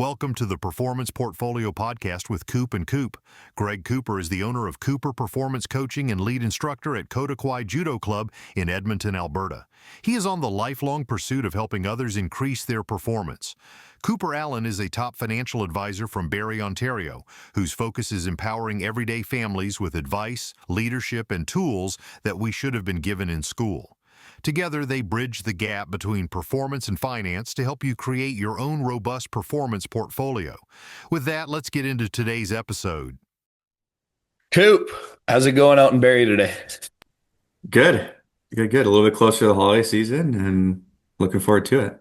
Welcome to the Performance Portfolio Podcast with Coop and Coop. Greg Cooper is the owner of Cooper Performance Coaching and lead instructor at Kodakwai Judo Club in Edmonton, Alberta. He is on the lifelong pursuit of helping others increase their performance. Cooper Allen is a top financial advisor from Barrie, Ontario, whose focus is empowering everyday families with advice, leadership, and tools that we should have been given in school. Together, they bridge the gap between performance and finance to help you create your own robust performance portfolio. With that, let's get into today's episode. Coop, how's it going out in Barrie today? Good. Good. A little bit closer to the holiday season and looking forward to it.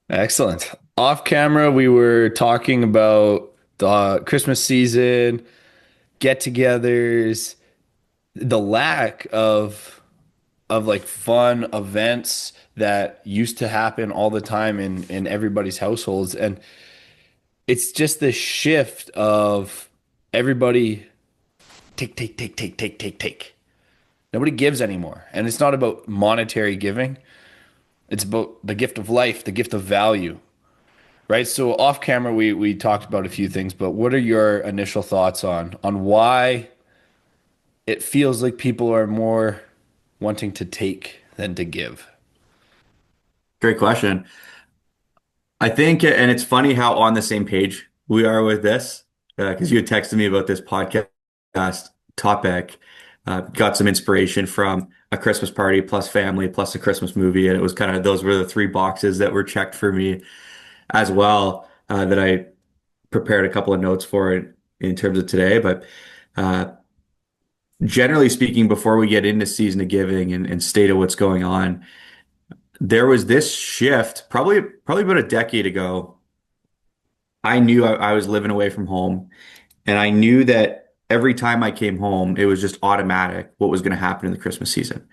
Excellent. Off camera, we were talking about the Christmas season, get-togethers, the lack of like fun events that used to happen all the time in everybody's households. And it's just this shift of everybody take, take, take, take, take, take, take. Nobody gives anymore. And it's not about monetary giving. It's about the gift of life, the gift of value, right? So off camera, we talked about a few things, but what are your initial thoughts on why it feels like people are more wanting to take than to give? Great question. I think, and it's funny how on the same page we are with this, because you had texted me about this podcast topic. Got some inspiration from a Christmas party plus family plus a Christmas movie, and it was kind of those were the three boxes that were checked for me as well. That I prepared a couple of notes for it in terms of today, but uh, generally speaking, before we get into season of giving and state of what's going on, there was this shift probably about a decade ago. I knew I was living away from home, and I knew that every time I came home, it was just automatic what was going to happen in the Christmas season.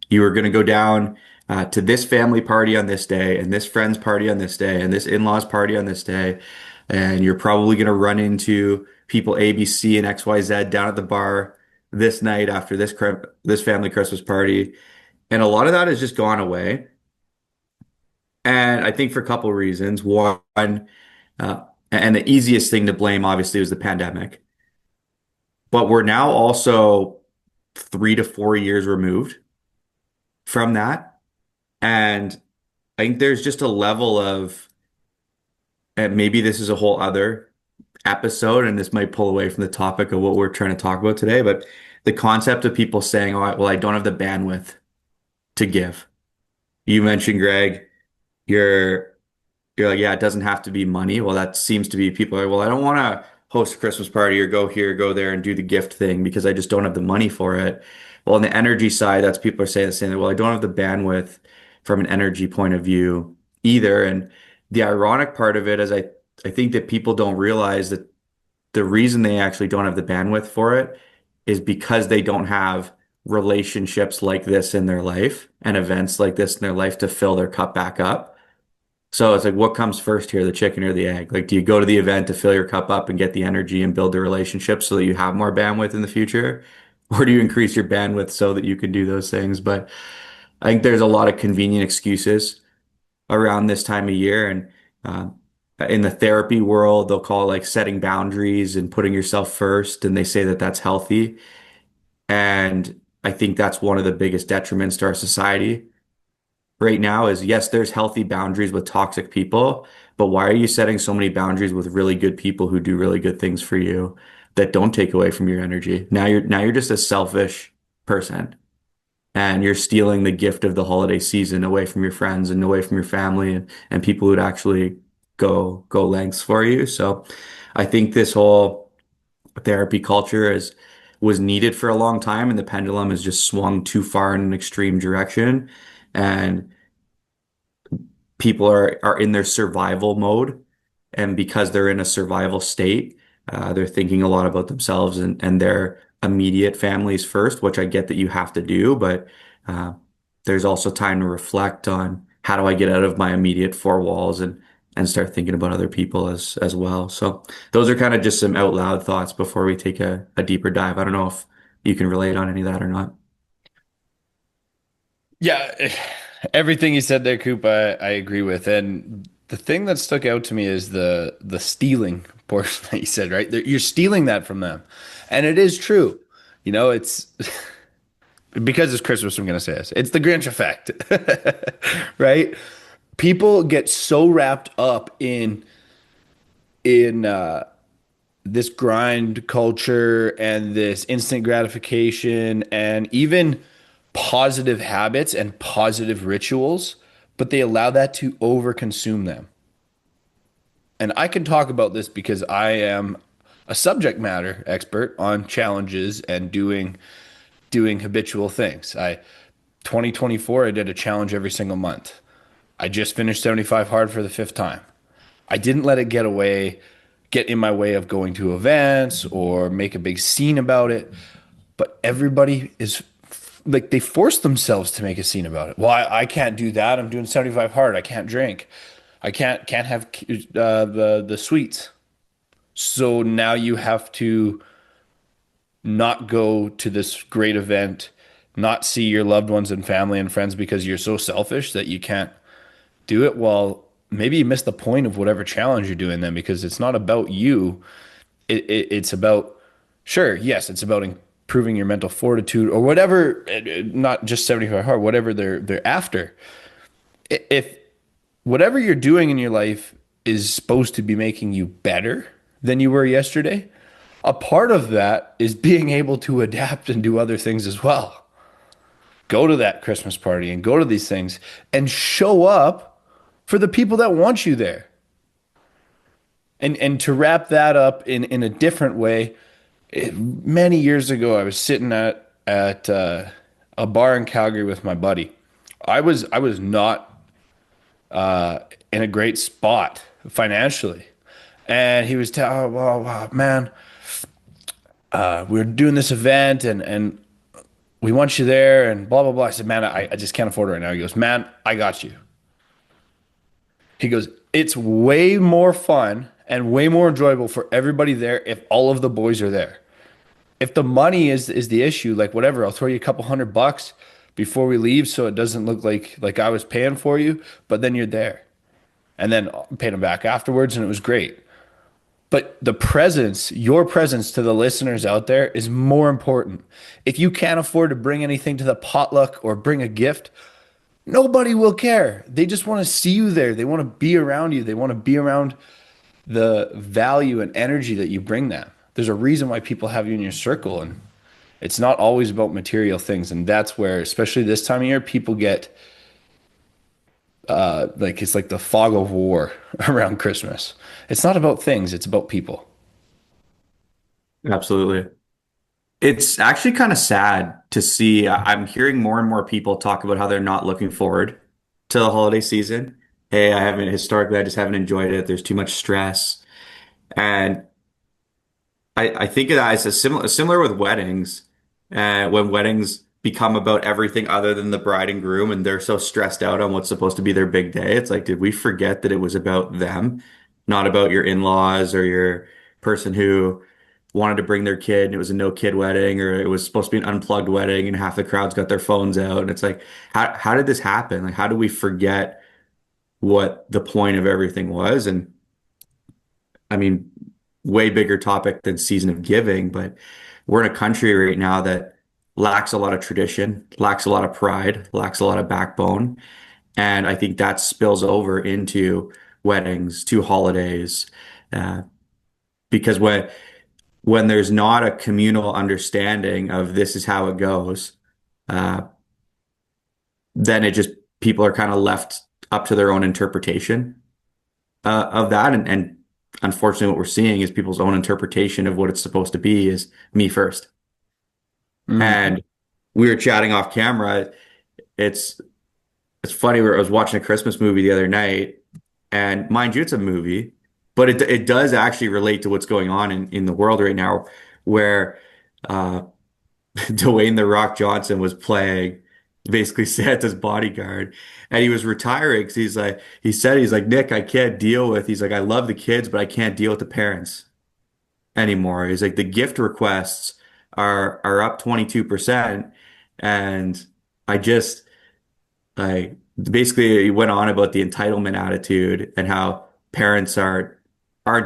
You were going to go down to this family party on this day, and this friend's party on this day, and this in-laws party on this day, and you're probably going to run into people A, B, C, and X, Y, Z down at the bar this night after this family Christmas party, and a lot of that has just gone away. And I think for a couple of reasons. One, and the easiest thing to blame obviously was the pandemic. But we're now also 3 to 4 years removed from that. And I think there's just a level of, and maybe this is a whole other episode, and this might pull away from the topic of what we're trying to talk about today, but the concept of people saying, oh, well, I don't have the bandwidth to give. You mentioned, Greg, you're you're like, yeah, it doesn't have to be money. Well, that seems to be people are, well, I don't want to host a Christmas party or go here, go there and do the gift thing because I just don't have the money for it. Well, on the energy side, that's people are saying the same. Well, I don't have the bandwidth from an energy point of view either. And the ironic part of it is I think that people don't realize that the reason they actually don't have the bandwidth for it is because they don't have relationships like this in their life and events like this in their life to fill their cup back up. So it's like, what comes first here, the chicken or the egg? Like, do you go to the event to fill your cup up and get the energy and build the relationship so that you have more bandwidth in the future? Or do you increase your bandwidth so that you can do those things? But I think there's a lot of convenient excuses around this time of year. And in the therapy world, they'll call it like setting boundaries and putting yourself first. And they say that that's healthy. And I think that's one of the biggest detriments to our society right now is yes, there's healthy boundaries with toxic people, but why are you setting so many boundaries with really good people who do really good things for you that don't take away from your energy? Now you're just a selfish person and you're stealing the gift of the holiday season away from your friends and away from your family and people who'd actually go lengths for you. So I think this whole therapy culture is was needed for a long time and the pendulum has just swung too far in an extreme direction. And people are in their survival mode, and because they're in a survival state, they're thinking a lot about themselves and their immediate families first, which I get that you have to do, but uh, there's also time to reflect on how do I get out of my immediate four walls and start thinking about other people as well. So those are kind of just some out loud thoughts before we take a deeper dive. I don't know if you can relate on any of that or not. Yeah, everything you said there, Coop, I agree with. And The thing that stuck out to me is the stealing portion that you said, right? You're stealing that from them. And it is true. You know, it's because it's Christmas, I'm going to say this. It's the Grinch effect, right? People get so wrapped up in this grind culture and this instant gratification and even positive habits and positive rituals, but they allow that to overconsume them. And I can talk about this because I am a subject matter expert on challenges and doing habitual things. I 2024 I did a challenge every single month. I just finished 75 hard for the fifth time. I didn't let it get in my way of going to events or make a big scene about it. But everybody is like they force themselves to make a scene about it. Well, I can't do that. I'm doing 75 hard. I can't drink. I can't have the sweets. So now you have to not go to this great event, not see your loved ones and family and friends because you're so selfish that you can't do it. Well, maybe you miss the point of whatever challenge you're doing then because it's not about you. It's about, sure, yes, it's about improving your mental fortitude or whatever, not just 75 hard, whatever they're after. If whatever you're doing in your life is supposed to be making you better than you were yesterday, a part of that is being able to adapt and do other things as well. Go to that Christmas party and go to these things and show up for the people that want you there. And to wrap that up in a different way, many years ago, I was sitting at a bar in Calgary with my buddy. I was not in a great spot financially, and he was telling, oh, well, man, we're doing this event and we want you there and blah blah blah. I said, man, I just can't afford it right now. He goes, man, I got you. He goes, it's way more fun and way more enjoyable for everybody there if all of the boys are there. If the money is the issue, like whatever, I'll throw you a couple $100 before we leave so it doesn't look like I was paying for you, but then you're there. And then paid them back afterwards and it was great. But the presence, your presence to the listeners out there is more important. If you can't afford to bring anything to the potluck or bring a gift, nobody will care. They just want to see you there. They want to be around you. They want to be around the value and energy that you bring them. There's a reason why people have you in your circle, and it's not always about material things. And that's where, especially this time of year, people get like it's like the fog of war around Christmas. It's not about things, it's about people. Absolutely. It's actually kind of sad to see. I'm hearing more and more people talk about how they're not looking forward to the holiday season. Hey, I haven't historically, I just haven't enjoyed it. There's too much stress. And I think of that as a similar with weddings. When weddings become about everything other than the bride and groom, and they're so stressed out on what's supposed to be their big day. It's like, did we forget that it was about them, not about your in-laws or your person who wanted to bring their kid and it was a no kid wedding, or it was supposed to be an unplugged wedding and half the crowd's got their phones out. And it's like, how did this happen? Like, how do we forget what the point of everything was? And I mean, way bigger topic than season of giving, but we're in a country right now that lacks a lot of tradition, lacks a lot of pride, lacks a lot of backbone. And I think that spills over into weddings, to holidays, uh, because when there's not a communal understanding of this is how it goes, uh, then it just people are kind of left up to their own interpretation of that. And unfortunately, what we're seeing is people's own interpretation of what it's supposed to be is me first. Mm. And we were chatting off camera. It's it's funny. I was watching a Christmas movie the other night, and mind you, it's a movie, but it does actually relate to what's going on in the world right now, where uh, Dwayne the Rock Johnson was playing basically Santa's bodyguard, and he was retiring because he's like, Nick, I can't deal with. He's like, I love the kids, but I can't deal with the parents anymore. He's like, the gift requests are up 22%, and I just basically he went on about the entitlement attitude and how parents aren't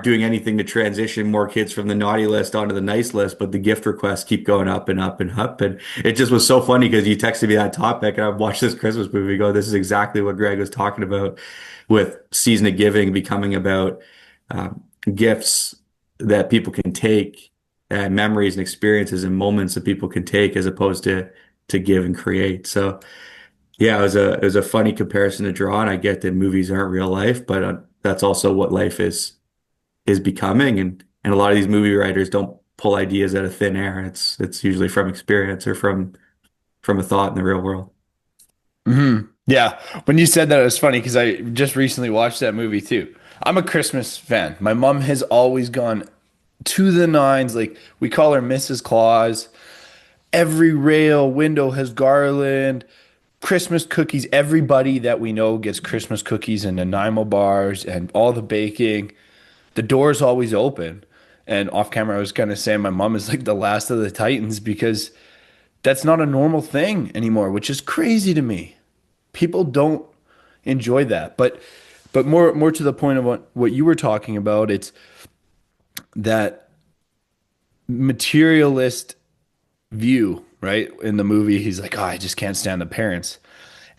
doing anything to transition more kids from the naughty list onto the nice list, but the gift requests keep going up and up and up. And it just was so funny because you texted me that topic and I watched this Christmas movie and go, this is exactly what Greg was talking about with season of giving becoming about gifts that people can take and memories and experiences and moments that people can take as opposed to give and create. So yeah, it was a funny comparison to draw, and I get that movies aren't real life, but that's also what life is becoming, and a lot of these movie writers don't pull ideas out of thin air. It's usually from experience or from a thought in the real world. Yeah. When you said that, it was funny because I just recently watched that movie too. I'm a Christmas fan. My mom has always gone to the nines. Like we call her Mrs. Claus. Every rail window has garland, Christmas cookies. Everybody that we know gets Christmas cookies and Nanaimo bars and all the baking. The door's always open. And off camera, I was kind of saying my mom is like the last of the Titans because that's not a normal thing anymore, which is crazy to me. People don't enjoy that. But more to the point of what you were talking about, it's that materialist view, right? In the movie, he's like, "Oh, I just can't stand the parents."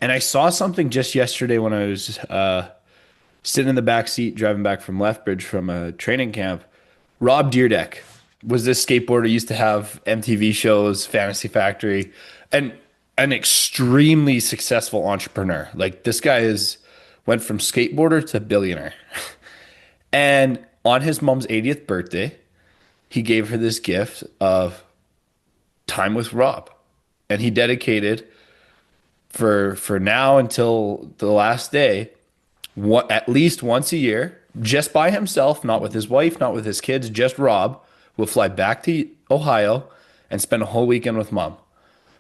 And I saw something just yesterday when I was sitting in the back seat driving back from Lethbridge from a training camp. Rob Deerdeck was this skateboarder, used to have MTV shows, Fantasy Factory, and an extremely successful entrepreneur. Like this guy is went from skateboarder to billionaire. And on his mom's 80th birthday, he gave her this gift of time with Rob. And he dedicated for now until the last day, at least once a year, just by himself, not with his wife, not with his kids, just Rob will fly back to Ohio and spend a whole weekend with mom.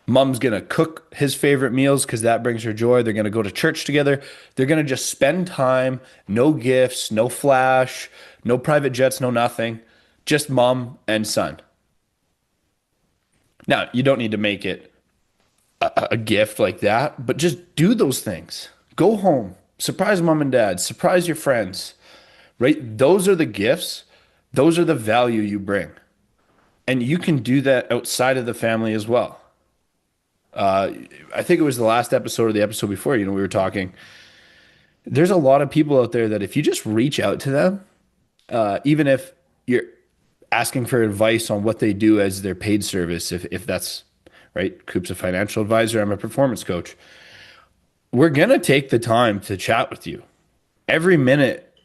Mom's gonna cook his favorite meals because that brings her joy. They're gonna go to church together. They're gonna just spend time, no gifts, no flash, no private jets, no nothing. Just mom and son. Now, you don't need to make it a gift like that, but just do those things. Go home, surprise mom and dad, surprise your friends, right? Those are the gifts. Those are the value you bring. And you can do that outside of the family as well. I think it was the last episode or the episode before, we were talking. There's a lot of people out there that if you just reach out to them, even if you're asking for advice on what they do as their paid service, if that's right. Coop's a financial advisor. I'm a performance coach. We're going to take the time to chat with you. Every minute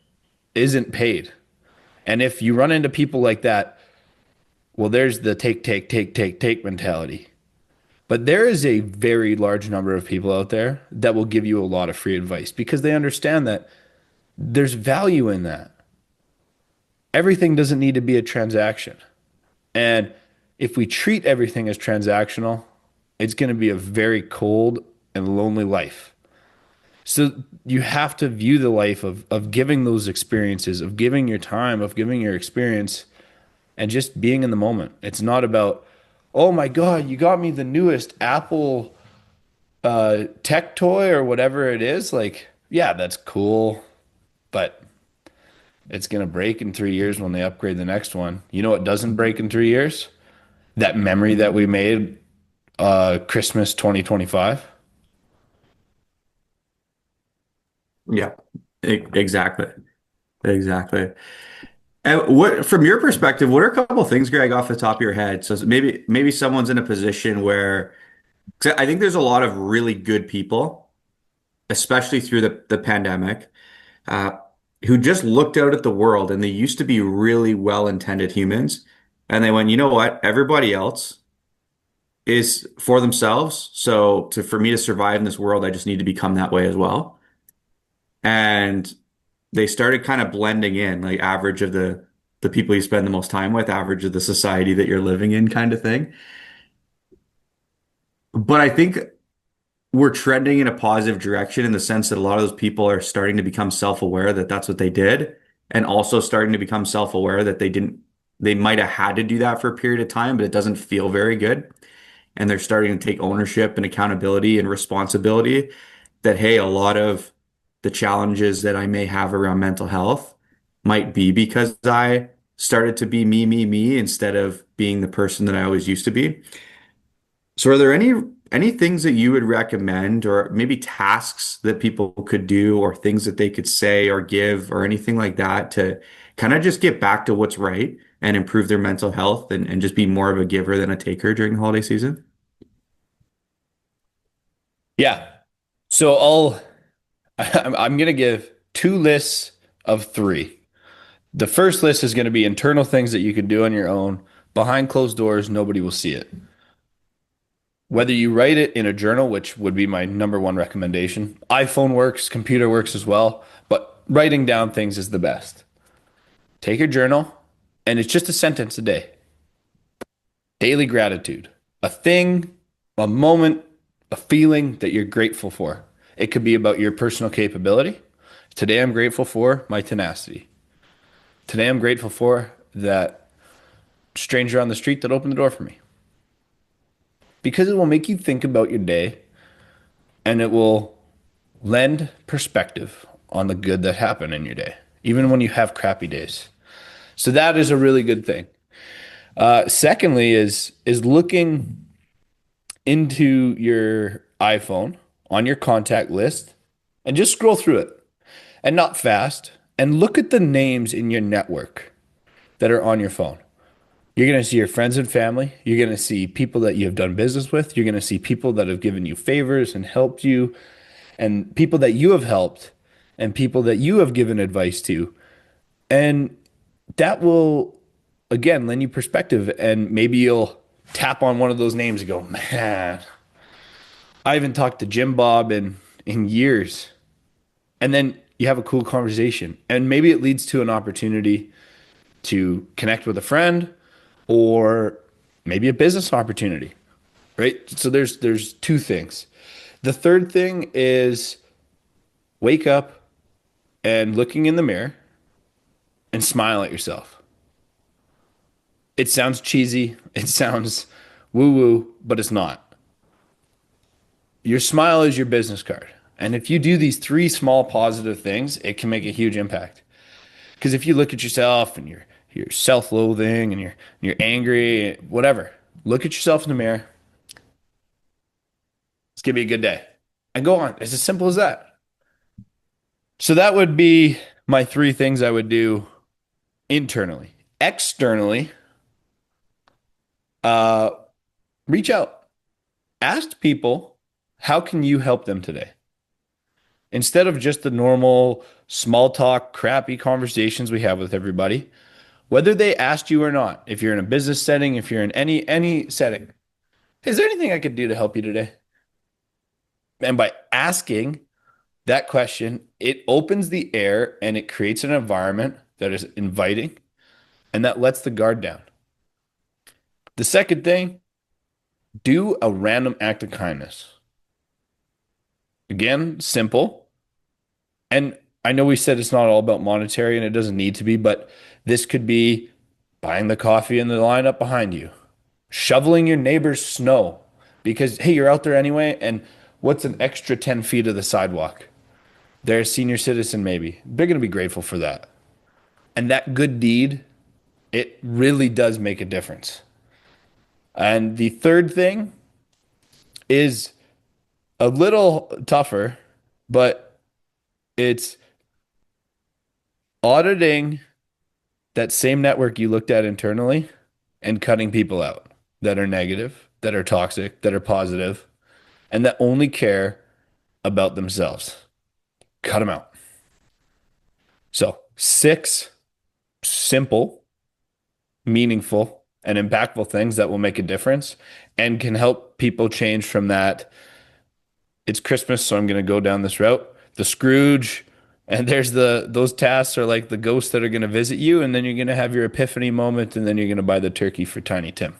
isn't paid. And if you run into people like that, well, there's the take mentality. But there is a very large number of people out there that will give you a lot of free advice because they understand that there's value in that. Everything doesn't need to be a transaction. And if we treat everything as transactional, it's going to be a very cold and lonely life. So you have to view the life of giving those experiences, of giving your time, of giving your experience, and just being in the moment. It's not about, oh my God, you got me the newest Apple tech toy or whatever it is. Like, yeah, that's cool, but it's going to break in 3 years when they upgrade the next one. You know what doesn't break in 3 years? That memory that we made Christmas 2025. Yeah, exactly. Exactly. And what, from your perspective, what are a couple of things, Greg, off the top of your head? So maybe someone's in a position where 'cause I think there's a lot of really good people, especially through the pandemic, uh, who just looked out at the world and they used to be really well-intended humans. And they went, you know what? Everybody else is for themselves. So for me to survive in this world, I just need to become that way as well. And they started kind of blending in, like average of the people you spend the most time with, average of the society that you're living in, kind of thing. But I think we're trending in a positive direction in the sense that a lot of those people are starting to become self-aware that that's what they did, and also starting to become self-aware that they might have had to do that for a period of time, but it doesn't feel very good. And they're starting to take ownership and accountability and responsibility. that, hey, a lot of the challenges that I may have around mental health might be because I started to be me instead of being the person that I always used to be. So are there any things that you would recommend or maybe tasks that people could do or things that they could say or give or anything like that to kind of just get back to what's right and improve their mental health and just be more of a giver than a taker during the holiday season? Yeah. So I'm going to give two lists of three. The first list is going to be internal things that you can do on your own. Behind closed doors, nobody will see it. Whether you write it in a journal, which would be my number one recommendation, iPhone works, computer works as well, but writing down things is the best. Take your journal, and it's just a sentence a day. Daily gratitude, a thing, a moment, a feeling that you're grateful for. It could be about your personal capability. Today, I'm grateful for my tenacity. Today, I'm grateful for that stranger on the street that opened the door for me. Because it will make you think about your day and it will lend perspective on the good that happened in your day, even when you have crappy days. So that is a really good thing. Secondly, is looking into your iPhone on your contact list and just scroll through it and not fast and look at the names in your network that are on your phone. You're going to see your friends and family. You're going to see people that you have done business with. You're going to see people that have given you favors and helped you, and people that you have helped, and people that you have given advice to. And that will, again, lend you perspective. And maybe you'll tap on one of those names and go, man, I haven't talked to Jim Bob in years. And then you have a cool conversation. And maybe it leads to an opportunity to connect with a friend or maybe a business opportunity, right? So there's two things. The third thing is wake up and looking in the mirror and smile at yourself. It sounds cheesy, it sounds woo woo, but it's not. Your smile is your business card. And if you do these three small positive things, it can make a huge impact. Because if you look at yourself and you're self-loathing and you're angry, whatever, look at yourself in the mirror. It's gonna be a good day. And go on. It's as simple as that. So that would be my three things I would do internally. Externally, uh, reach out. Ask people, how can you help them today? Instead of just the normal small talk, crappy conversations we have with everybody, whether they asked you or not, if you're in a business setting, if you're in any setting, is there anything I could do to help you today? And by asking that question, it opens the air and it creates an environment that is inviting and that lets the guard down. The second thing, do a random act of kindness. Again, simple. And I know we said it's not all about monetary and it doesn't need to be, but this could be buying the coffee in the lineup behind you, shoveling your neighbor's snow because, hey, you're out there anyway. And what's an extra 10 feet of the sidewalk? They're a senior citizen, maybe. They're going to be grateful for that. And that good deed, it really does make a difference. And the third thing is a little tougher, but it's auditing that same network you looked at internally and cutting people out that are negative, that are toxic, that are positive, and that only care about themselves. Cut them out. So, six simple, meaningful, and impactful things that will make a difference and can help people change from that. It's Christmas, so I'm going to go down this route. The Scrooge, and there's those tasks are like the ghosts that are going to visit you, and then you're going to have your epiphany moment, and then you're going to buy the turkey for Tiny Tim.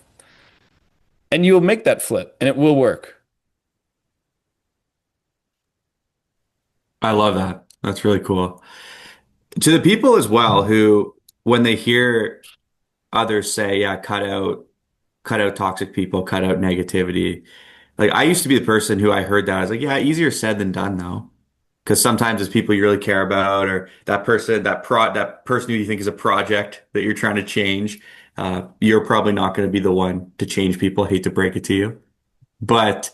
And you'll make that flip, and it will work. I love that. That's really cool. To the people as well who, when they hear others say, yeah, cut out toxic people, cut out negativity. Like I used to be the person who I heard that I was like, yeah, easier said than done though. Because sometimes it's people you really care about, or that person who you think is a project that you're trying to change. You're probably not going to be the one to change people. I hate to break it to you. But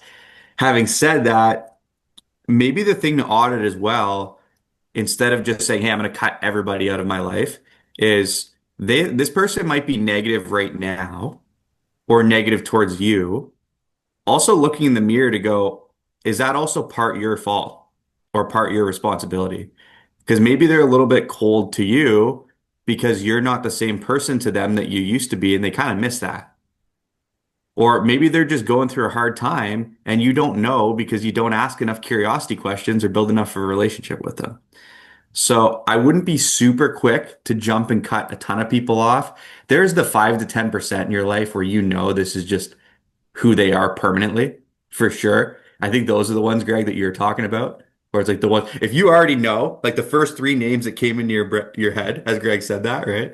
having said that, maybe the thing to audit as well, instead of just saying, "Hey, I'm going to cut everybody out of my life," is this person might be negative right now or negative towards you. Also looking in the mirror to go, is that also part your fault or part your responsibility? Because maybe they're a little bit cold to you because you're not the same person to them that you used to be, and they kind of miss that. Or maybe they're just going through a hard time and you don't know because you don't ask enough curiosity questions or build enough of a relationship with them. So I wouldn't be super quick to jump and cut a ton of people off. There's the 5 to 10% in your life where you know this is just who they are permanently, for sure. I think those are the ones, Greg, that you're talking about. Where it's like the one, if you already know, like the first three names that came into your head, as Greg said that, right?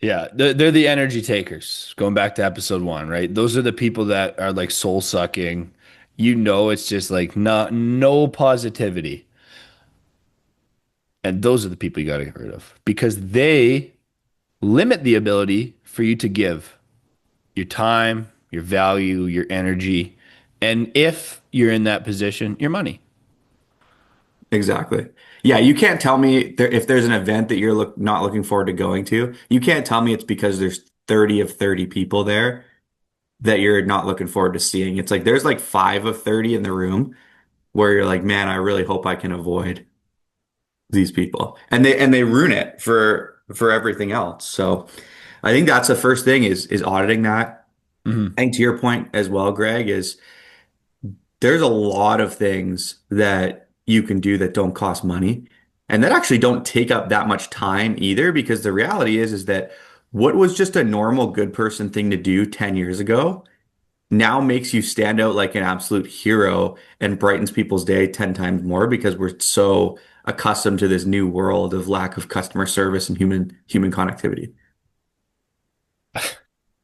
Yeah, they're the energy takers. Going back to episode one, right? Those are the people that are like soul sucking. You know, it's just like not no positivity, and those are the people you got to get rid of because they limit the ability for you to give your time, your value, your energy, and if you're in that position, your money. Exactly. Yeah, you can't tell me if there's an event that you're not looking forward to going to. You can't tell me it's because there's 30 of 30 people there that you're not looking forward to seeing. It's like there's like 5 of 30 in the room where you're like, man, I really hope I can avoid these people. And they ruin it for everything else. So I think that's the first thing is auditing that. Mhm. I think to your point as well, Greg, is there's a lot of things that you can do that don't cost money and that actually don't take up that much time either, because the reality is that what was just a normal good person thing to do 10 years ago now makes you stand out like an absolute hero and brightens people's day 10 times more because we're so accustomed to this new world of lack of customer service and human connectivity.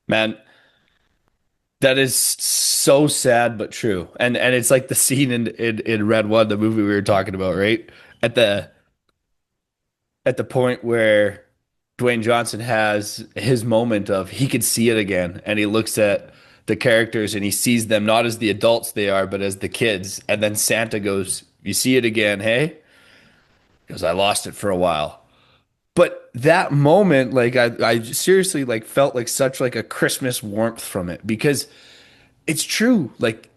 Man, that is so sad but true. And it's like the scene in Red One, the movie we were talking about, right? At the at the point where Dwayne Johnson has his moment of he could see it again and he looks at the characters and he sees them not as the adults they are, but as the kids. And then Santa goes, "You see it again, hey?" He goes, "I lost it for a while." But that moment, like I seriously like felt like such like a Christmas warmth from it because it's true. Like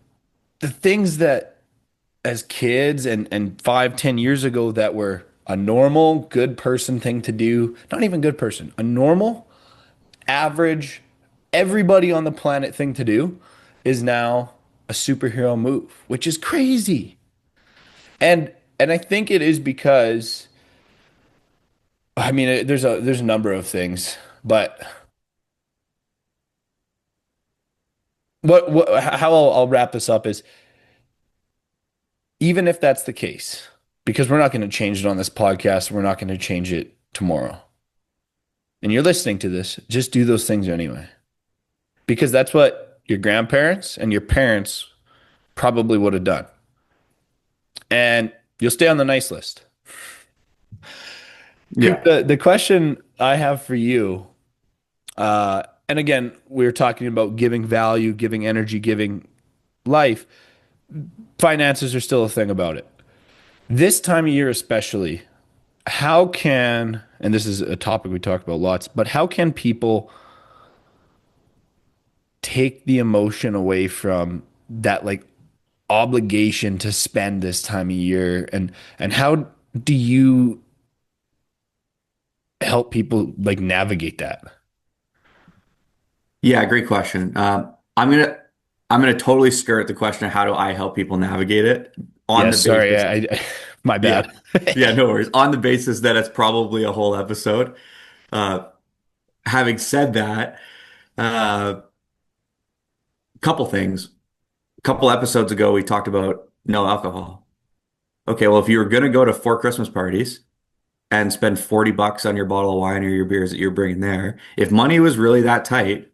the things that as kids and 5, 10 years ago that were a normal good person thing to do, not even good person, a normal, average, everybody on the planet thing to do is now a superhero move, which is crazy. And I think it is because I mean there's a number of things, but what how I'll wrap this up is even if that's the case, because we're not going to change it on this podcast, we're not going to change it tomorrow. And you're listening to this, just do those things anyway. Because that's what your grandparents and your parents probably would have done. And you'll stay on the nice list. Coop, Yeah. the question I have for you, and again, we are talking about giving value, giving energy, giving life. Finances are still a thing about it. This time of year, especially, how can, and this is a topic we talk about lots, but how can people take the emotion away from that like obligation to spend this time of year and how do you help people like navigate that? Yeah, great question. I'm gonna totally skirt the question of how do I help people navigate it on the Yes, sorry, basis, my yeah, bad. yeah, no worries. On the basis that it's probably a whole episode. Uh, Having said that, a couple things. A couple episodes ago, we talked about no alcohol. Okay, well, if you were gonna go to 4 Christmas parties and spend $40 on your bottle of wine or your beers that you're bringing there, if money was really that tight,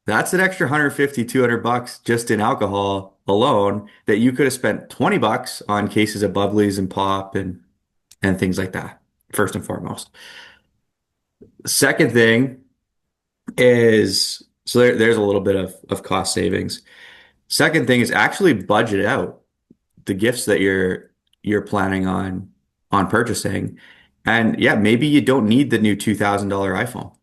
That's an extra 150, $200 just in alcohol alone that you could have spent $20 on cases of bubblies and pop and things like that, first and foremost. Second thing is, so there's a little bit of cost savings. Second thing is actually budget out the gifts that you're planning on purchasing. And yeah, maybe you don't need the new $2,000 iPhone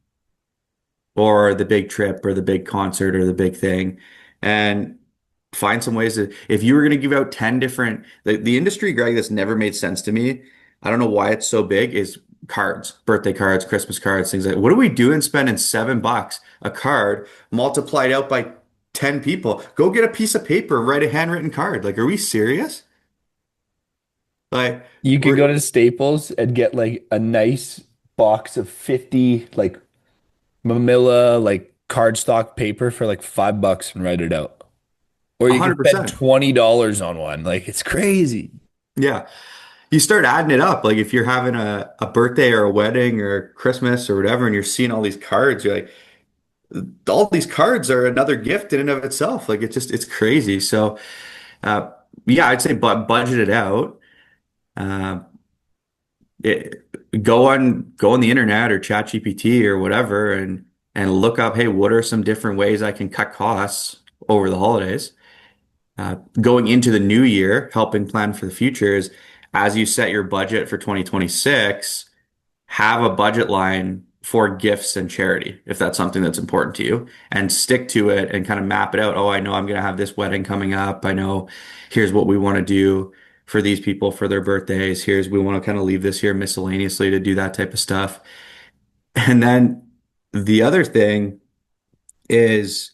or the big trip or the big concert or the big thing. And find some ways to, if you were going to give out 10 different, the industry, Greg, that's never made sense to me. I don't know why it's so big, is cards, birthday cards, Christmas cards, things like, what are we doing spending $7 a card multiplied out by 10 people? Go get a piece of paper, write a handwritten card. Like, are we serious? Like, You could go we're to Staples and get like a nice box of 50 like Manila like cardstock paper for like $5 and write it out. Or you could spend 100%. $20 on one. Like it's crazy. Yeah. You start adding it up. Like if you're having a birthday or a wedding or Christmas or whatever, and you're seeing all these cards, you're like, all these cards are another gift in and of itself. Like it's crazy. So, uh, yeah, I'd say, but budget it out. Uh, it, go on the internet or chat GPT or whatever and look up, hey, what are some different ways I can cut costs over the holidays? Going into the new year, helping plan for the future is, as you set your budget for 2026, have a budget line for gifts and charity if that's something that's important to you, and stick to it and kind of map it out. Oh, I know I'm going to have this wedding coming up. I know here's what we want to do for these people for their birthdays. Here's we want to kind of leave this here miscellaneously to do that type of stuff. And then the other thing is,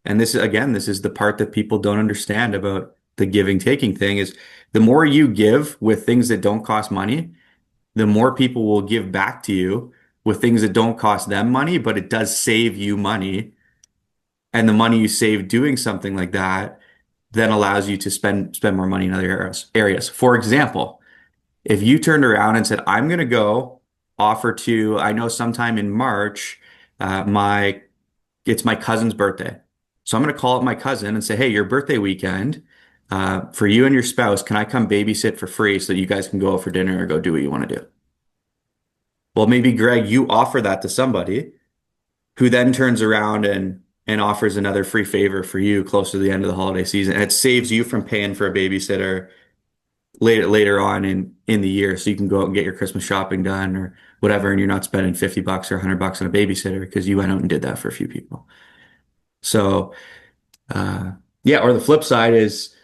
and this is again, this is the part that people don't understand about the giving taking thing, is the more you give with things that don't cost money, the more people will give back to you with things that don't cost them money, but it does save you money. And the money you save doing something like that then allows you to spend more money in other areas. For example, if you turned around and said, I'm going to go offer to, I know sometime in March, my it's my cousin's birthday. So I'm going to call up my cousin and say, hey, your birthday weekend, for you and your spouse, can I come babysit for free so that you guys can go out for dinner or go do what you want to do? Well, maybe Greg, you offer that to somebody who then turns around and offers another free favor for you close to the end of the holiday season. And it saves you from paying for a babysitter later on in the year. So you can go out and get your Christmas shopping done or whatever, and you're not spending $50 or $100 on a babysitter because you went out and did that for a few people. So yeah, or the flip side is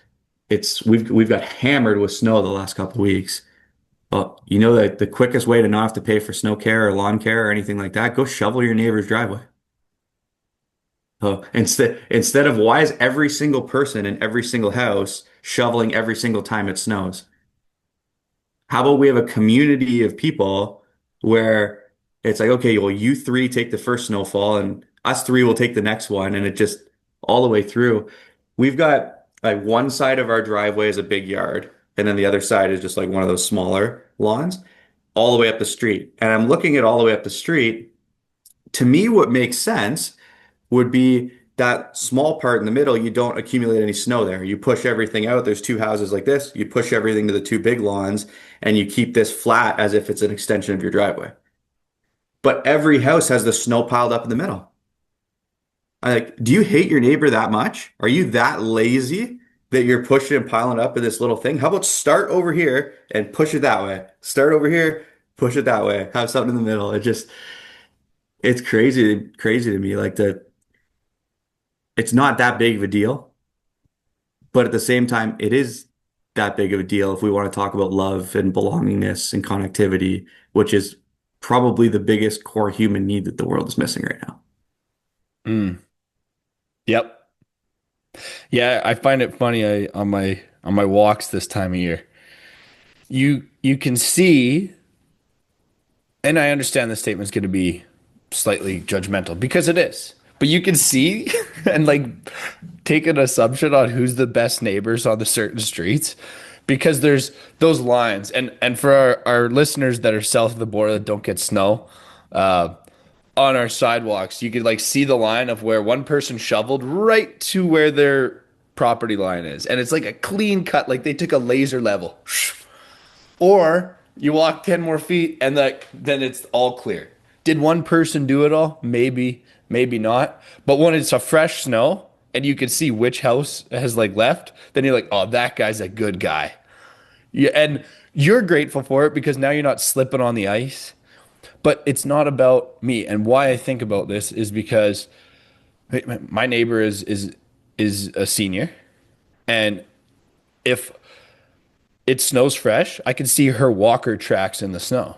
we've got hammered with snow the last couple of weeks. Well, you know that the quickest way to not have to pay for snow care or lawn care or anything like that, go shovel your neighbor's driveway. So instead of, why is every single person in every single house shoveling every single time it snows? How about we have a community of people where it's like, okay, well, you three take the first snowfall and us three will take the next one, and it just all the way through. We've got like one side of our driveway is a big yard, and then the other side is just like one of those smaller lawns all the way up the street. And I'm looking at all the way up the street. To me, what makes sense would be that small part in the middle, you don't accumulate any snow there. You push everything out. There's two houses like this. You push everything to the two big lawns and you keep this flat as if it's an extension of your driveway. But every house has the snow piled up in the middle. I like, do you hate your neighbor that much? Are you that lazy that you're pushing and piling up in this little thing? How about start over here and push it that way? Start over here, push it that way. Have something in the middle. It's crazy to me. Like it's not that big of a deal, but at the same time, it is that big of a deal if we want to talk about love and belongingness and connectivity, which is probably the biggest core human need that the world is missing right now. Mm. Yep. Yeah, I find it funny on my walks this time of year. You can see, and I understand the statement's going to be slightly judgmental because it is. But you can see and like take an assumption on who's the best neighbors on the certain streets because there's those lines. And for our listeners that are south of the border that don't get snow, on our sidewalks. You could like see the line of where one person shoveled right to where their property line is. And it's like a clean cut, like they took a laser level. Or you walk 10 more feet and then it's all clear. Did one person do it all? Maybe, maybe not. But when it's a fresh snow and you can see which house has like left, then you're like, oh, that guy's a good guy. Yeah, and you're grateful for it because now you're not slipping on the ice. But it's not about me. And why I think about this is because my neighbor is a senior, and if it snows fresh, I can see her walker tracks in the snow.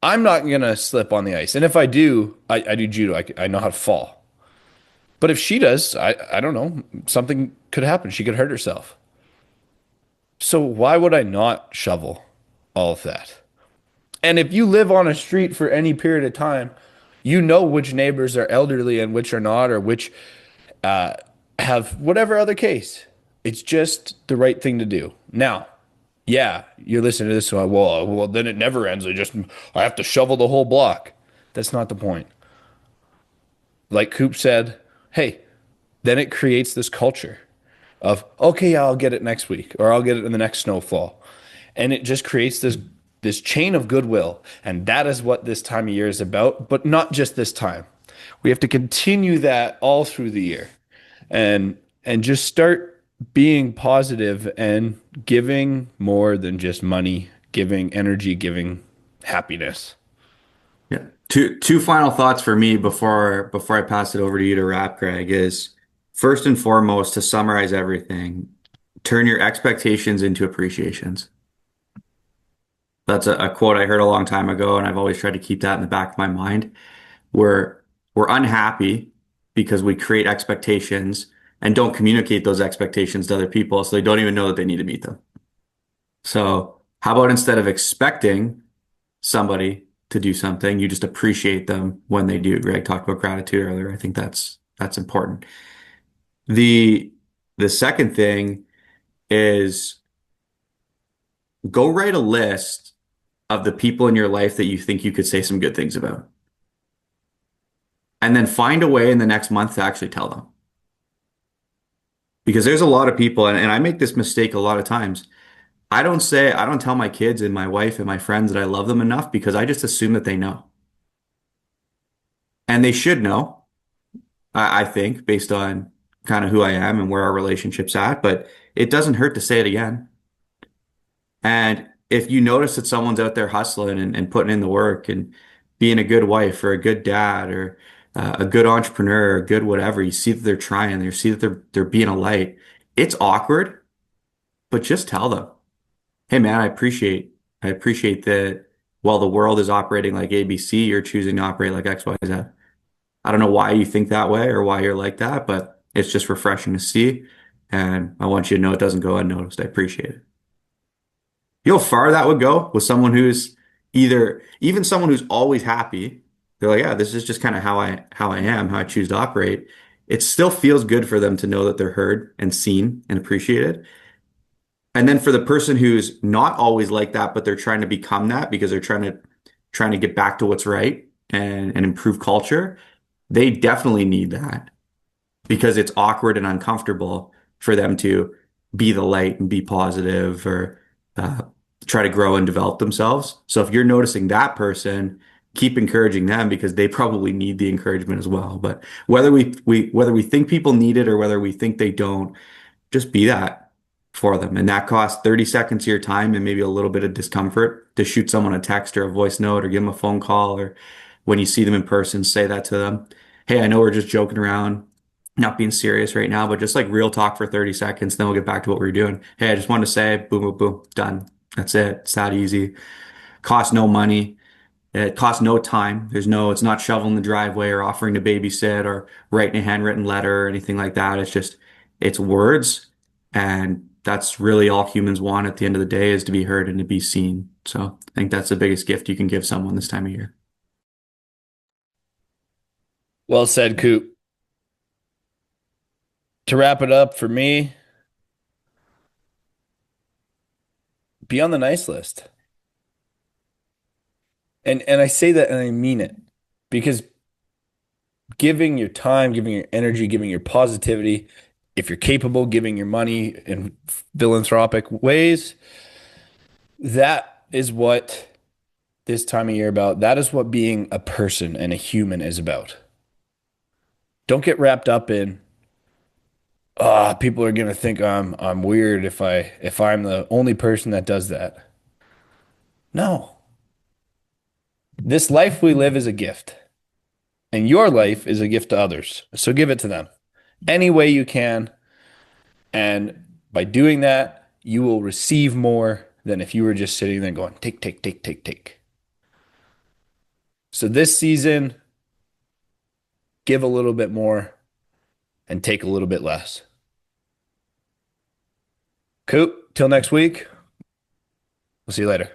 I'm not gonna slip on the ice, and if I do, I do judo. I know how to fall. But if she does, I don't know. Something could happen. She could hurt herself. So why would I not shovel all of that? And if you live on a street for any period of time, you know which neighbors are elderly and which are not, or which have whatever other case. It's just the right thing to do. Now, yeah, you're listening to this, so well, then it never ends. I have to shovel the whole block. That's not the point. Like Coop said, hey, then it creates this culture of, okay, yeah, I'll get it next week or I'll get it in the next snowfall. And it just creates this chain of goodwill. And that is what this time of year is about, but not just this time. We have to continue that all through the year and just start being positive and giving more than just money, giving energy, giving happiness. Yeah. Two final thoughts for me before I pass it over to you to wrap, Greg, is first and foremost, to summarize everything, turn your expectations into appreciations. That's a quote I heard a long time ago, and I've always tried to keep that in the back of my mind. We're we're unhappy because we create expectations and don't communicate those expectations to other people, so they don't even know that they need to meet them. So how about instead of expecting somebody to do something, you just appreciate them when they do. Greg talked about gratitude earlier. I think that's important. The the second thing is go write a list of the people in your life that you think you could say some good things about. And then find a way in the next month to actually tell them. Because there's a lot of people, and I make this mistake a lot of times. I don't tell my kids and my wife and my friends that I love them enough because I just assume that they know. And they should know, I think, based on kind of who I am and where our relationship's at, but it doesn't hurt to say it again. And if you notice that someone's out there hustling and putting in the work and being a good wife or a good dad or a good entrepreneur or a good whatever, you see that they're trying, you see that they're being a light. It's awkward, but just tell them, hey man, I appreciate that while the world is operating like ABC, you're choosing to operate like XYZ. I don't know why you think that way or why you're like that, but it's just refreshing to see. And I want you to know it doesn't go unnoticed. I appreciate it. You know how far that would go with someone who's even someone who's always happy. They're like, yeah, this is just kind of how I am, how I choose to operate. It still feels good for them to know that they're heard and seen and appreciated. And then for the person who's not always like that, but they're trying to become that because they're trying to get back to what's right and improve culture, they definitely need that because it's awkward and uncomfortable for them to be the light and be positive or uh, try to grow and develop themselves. So if you're noticing that person, keep encouraging them because they probably need the encouragement as well. But whether we think people need it or whether we think they don't, just be that for them. And that costs 30 seconds of your time and maybe a little bit of discomfort to shoot someone a text or a voice note or give them a phone call or when you see them in person, say that to them. Hey, I know we're just joking around, not being serious right now, but just like real talk for 30 seconds, then we'll get back to what we were doing. Hey, I just wanted to say, boom, boom, boom, done. That's it. It's that easy. Costs no money. It costs no time. It's not shoveling the driveway or offering to babysit or writing a handwritten letter or anything like that. It's words. And that's really all humans want at the end of the day is to be heard and to be seen. So I think that's the biggest gift you can give someone this time of year. Well said, Coop. To wrap it up for me, be on the nice list. And I say that and I mean it. Because giving your time, giving your energy, giving your positivity, if you're capable, giving your money in philanthropic ways, that is what this time of year about. That is what being a person and a human is about. Don't get wrapped up in, people are gonna think I'm weird if I'm the only person that does that. No. This life we live is a gift, and your life is a gift to others. So give it to them any way you can. And by doing that, you will receive more than if you were just sitting there going, take, take, take, take, take. So this season, give a little bit more and take a little bit less. Coop, till next week. We'll see you later.